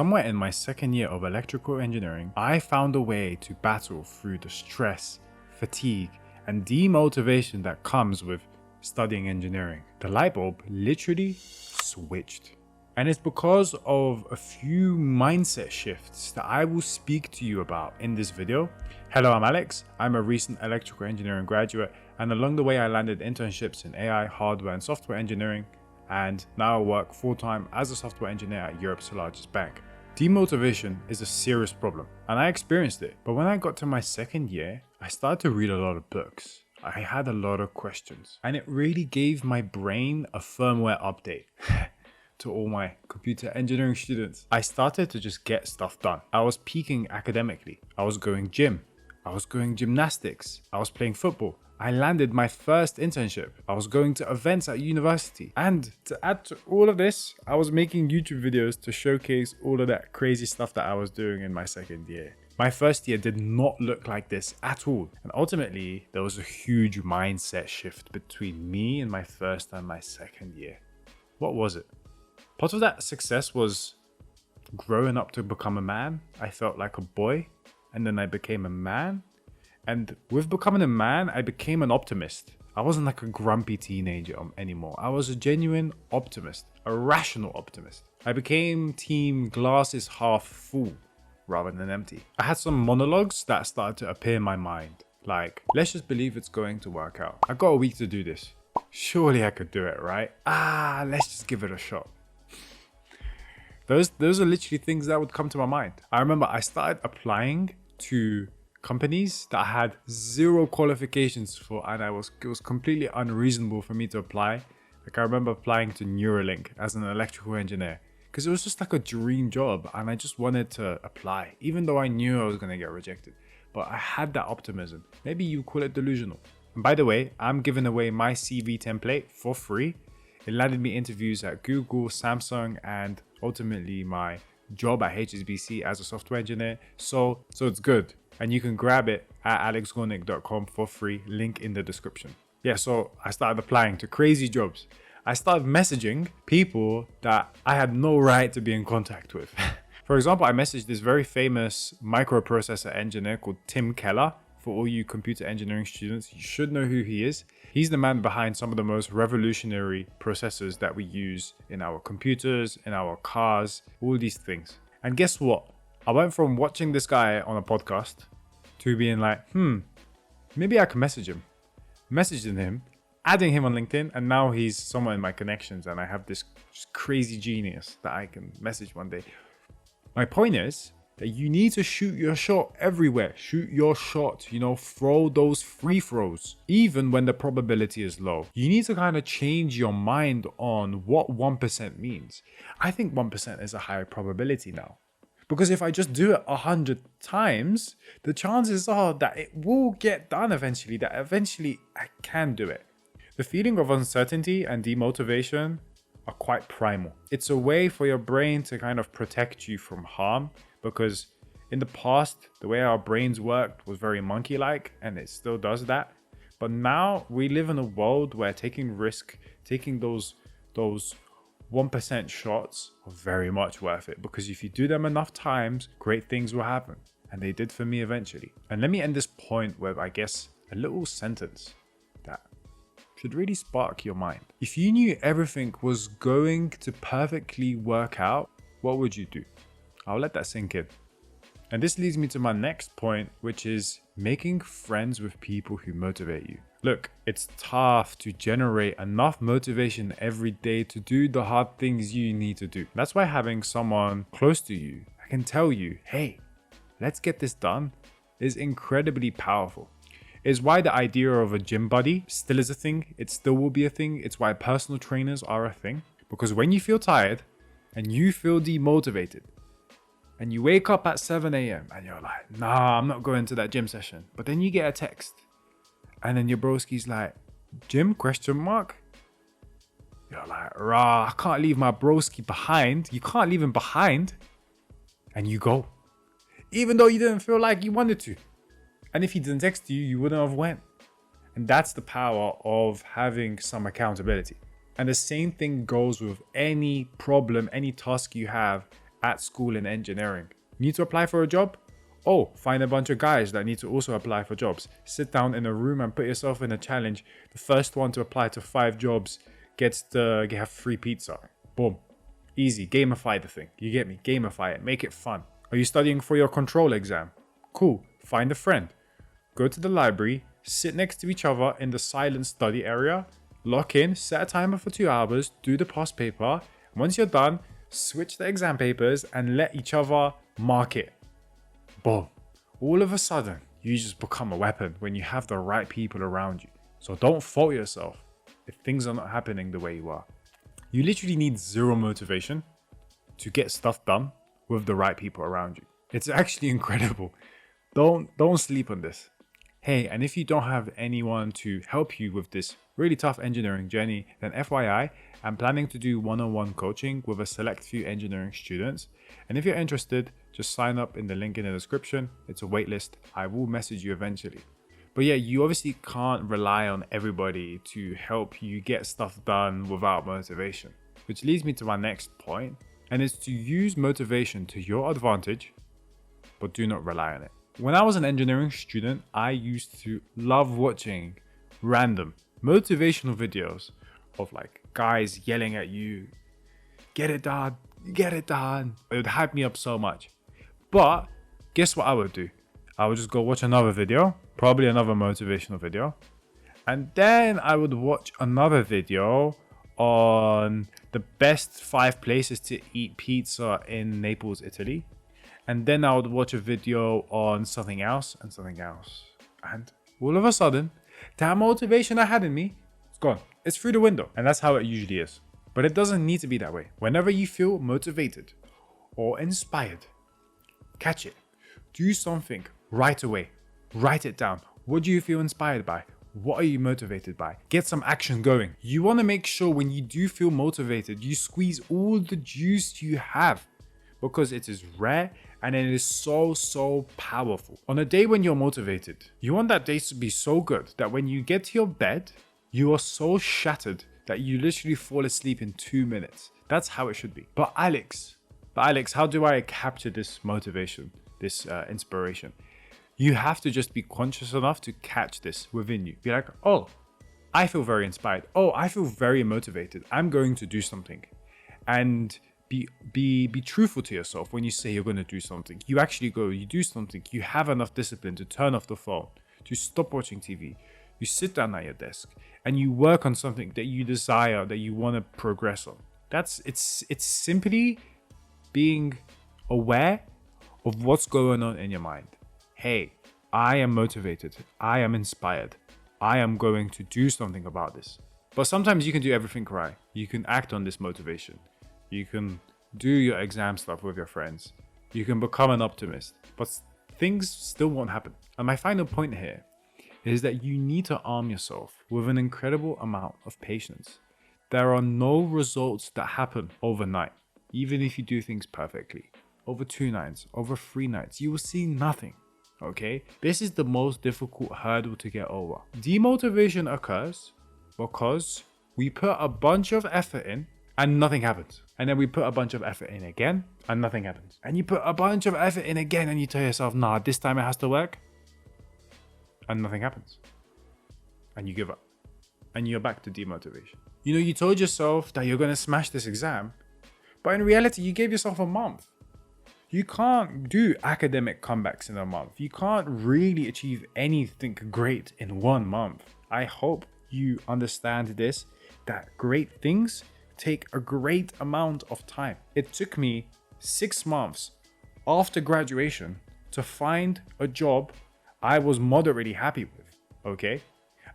Somewhere in my second year of electrical engineering, I found a way to battle through the stress, fatigue, and demotivation that comes with studying engineering. The light bulb literally switched. And it's because of a few mindset shifts that I will speak to you about in this video. Hello, I'm Alex. I'm a recent electrical engineering graduate, and along the way I landed internships in AI, hardware, and software engineering, and now I work full-time as a software engineer at Europe's largest bank. Demotivation is a serious problem, and I experienced it. But when I got to my second year, I started to read a lot of books. I had a lot of questions, and it really gave my brain a firmware update. To all my computer engineering students, I started to just get stuff done. I was peaking academically. I was going gym. I was going gymnastics. I was playing football. I landed my first internship. I was going to events at university. And to add to all of this, I was making YouTube videos to showcase all of that crazy stuff that I was doing in my second year. My first year did not look like this at all. And ultimately, there was a huge mindset shift between me and my first and my second year. What was it? Part of that success was growing up to become a man. I felt like a boy, and then I became a man. And with becoming a man, I became an optimist. I wasn't like a grumpy teenager anymore. I was a genuine optimist, a rational optimist. I became team glass is half full rather than empty. I had some monologues that started to appear in my mind. Like, let's just believe it's going to work out. I got a week to do this. Surely I could do it, right? Let's just give it a shot. Those are literally things that would come to my mind. I remember I started applying to companies that I had zero qualifications for, and it was completely unreasonable for me to apply. Like, I remember applying to Neuralink as an electrical engineer because it was just like a dream job, and I just wanted to apply, even though I knew I was going to get rejected. But I had that optimism. Maybe you call it delusional. And by the way, I'm giving away my CV template for free. It landed me interviews at Google, Samsung, and ultimately my job at HSBC as a software engineer. So it's good. And you can grab it at alexgornik.com for free, link in the description. Yeah, so I started applying to crazy jobs. I started messaging people that I had no right to be in contact with. For example, I messaged this very famous microprocessor engineer called Tim Keller. For all you computer engineering students, you should know who he is. He's the man behind some of the most revolutionary processors that we use in our computers, in our cars, all these things. And guess what? I went from watching this guy on a podcast to being like, maybe I can message him. Messaging him, adding him on LinkedIn, and now he's somewhere in my connections, and I have this just crazy genius that I can message one day. My point is that you need to shoot your shot everywhere. Shoot your shot, throw those free throws, even when the probability is low. You need to kind of change your mind on what 1% means. I think 1% is a higher probability now. Because if I just do it 100 times, the chances are that it will get done eventually, that eventually I can do it. The feeling of uncertainty and demotivation are quite primal. It's a way for your brain to kind of protect you from harm, because in the past, the way our brains worked was very monkey-like, and it still does that. But now we live in a world where taking risk, taking those 1% shots are very much worth it, because if you do them enough times, great things will happen. And they did for me eventually. And let me end this point with, I guess, a little sentence that should really spark your mind. If you knew everything was going to perfectly work out, what would you do? I'll let that sink in. And this leads me to my next point, which is making friends with people who motivate you. Look, it's tough to generate enough motivation every day to do the hard things you need to do. That's why having someone close to you that can tell you, hey, let's get this done, is incredibly powerful. It's why the idea of a gym buddy still is a thing. It still will be a thing. It's why personal trainers are a thing. Because when you feel tired and you feel demotivated, and you wake up at 7 a.m. and you're like, nah, I'm not going to that gym session. But then you get a text. And then your broski's like, gym, ? You're like, rah, I can't leave my broski behind. You can't leave him behind. And you go. Even though you didn't feel like you wanted to. And if he didn't text you, you wouldn't have went. And that's the power of having some accountability. And the same thing goes with any problem, any task you have. at school in engineering. Need to apply for a job? Oh, find a bunch of guys that need to also apply for jobs. Sit down in a room and put yourself in a challenge. The first one to apply to 5 jobs gets to have free pizza. Boom. Easy. Gamify the thing. You get me? Gamify it. Make it fun. Are you studying for your control exam? Cool. Find a friend. Go to the library. Sit next to each other in the silent study area. Lock in. Set a timer for 2 hours. Do the past paper. Once you're done, switch the exam papers and let each other mark it. Boom. All of a sudden, you just become a weapon when you have the right people around you. So don't fault yourself if things are not happening the way you are. You literally need zero motivation to get stuff done with the right people around you. It's actually incredible. Don't sleep on this. Hey, and if you don't have anyone to help you with this really tough engineering journey, then FYI, I'm planning to do one-on-one coaching with a select few engineering students. And if you're interested, just sign up in the link in the description. It's a waitlist. I will message you eventually. But yeah, you obviously can't rely on everybody to help you get stuff done without motivation. Which leads me to my next point, and it's to use motivation to your advantage, but do not rely on it. When I was an engineering student, I used to love watching random motivational videos of like guys yelling at you, get it done, get it done. It would hype me up so much. But guess what I would do? I would just go watch another video, probably another motivational video. And then I would watch another video on the best 5 places to eat pizza in Naples, Italy. And then I would watch a video on something else and something else. And all of a sudden, that motivation I had in me, it's gone. It's through the window. And that's how it usually is. But it doesn't need to be that way. Whenever you feel motivated or inspired, catch it. Do something right away. Write it down. What do you feel inspired by? What are you motivated by? Get some action going. You want to make sure when you do feel motivated, you squeeze all the juice you have, because it is rare and it is so powerful. On a day when you're motivated, you want that day to be so good that when you get to your bed, you are so shattered that you literally fall asleep in 2 minutes. That's how it should be. But Alex, how do I capture this motivation, this inspiration? You have to just be conscious enough to catch this within you. Be like, oh, I feel very inspired. Oh, I feel very motivated. I'm going to do something. And be truthful to yourself when you say you're going to do something. You actually go, you do something. You have enough discipline to turn off the phone, to stop watching TV. You sit down at your desk and you work on something that you desire, that you want to progress on. It's simply being aware of what's going on in your mind. Hey, I am motivated. I am inspired. I am going to do something about this. But sometimes you can do everything right. You can act on this motivation. You can do your exam stuff with your friends. You can become an optimist. But things still won't happen. And my final point here is that you need to arm yourself with an incredible amount of patience. There are no results that happen overnight, even if you do things perfectly. Over 2 nights, over 3 nights, you will see nothing. Okay? This is the most difficult hurdle to get over. Demotivation occurs because we put a bunch of effort in and nothing happens. And then we put a bunch of effort in again and nothing happens. And you put a bunch of effort in again and you tell yourself, nah, this time it has to work. And nothing happens. And you give up. And you're back to demotivation. You know, you told yourself that you're going to smash this exam. But in reality, you gave yourself a month. You can't do academic comebacks in a month. You can't really achieve anything great in 1 month. I hope you understand this, that great things take a great amount of time. It took me 6 months after graduation to find a job I was moderately happy with, okay?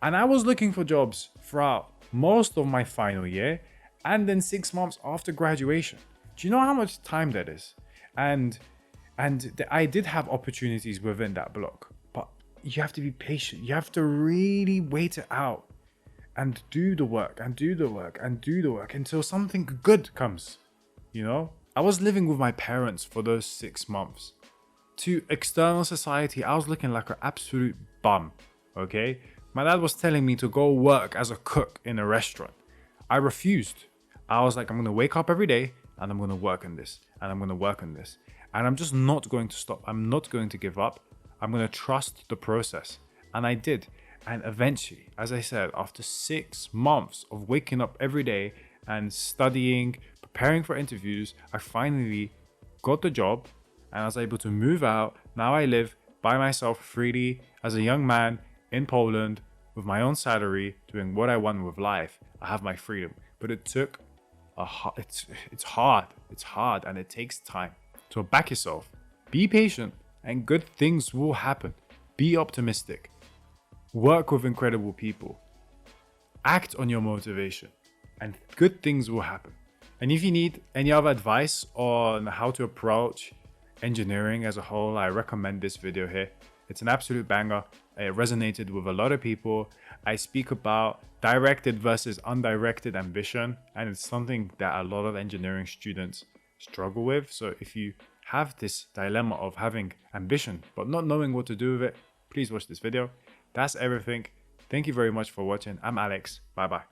And I was looking for jobs throughout most of my final year and then 6 months after graduation. Do you know how much time that is? And I did have opportunities within that block, but you have to be patient. You have to really wait it out and do the work and do the work and do the work until something good comes, you know? I was living with my parents for those 6 months. To external society, I was looking like an absolute bum, okay? My dad was telling me to go work as a cook in a restaurant. I refused. I was like, I'm going to wake up every day, and I'm going to work on this, and I'm going to work on this. And I'm just not going to stop. I'm not going to give up. I'm going to trust the process. And I did. And eventually, as I said, after 6 months of waking up every day and studying, preparing for interviews, I finally got the job and I was able to move out. Now I live by myself freely as a young man in Poland with my own salary, doing what I want with life. I have my freedom. But it took it's hard and it takes time. So back yourself, be patient, and good things will happen. Be optimistic. Work with incredible people. Act on your motivation, and good things will happen. And if you need any other advice on how to approach engineering as a whole, I recommend this video here. It's an absolute banger. It resonated with a lot of people. I speak about directed versus undirected ambition, and it's something that a lot of engineering students struggle with. So if you have this dilemma of having ambition but not knowing what to do with it, please watch this video. That's everything. Thank you very much for watching. I'm Alex. Bye bye.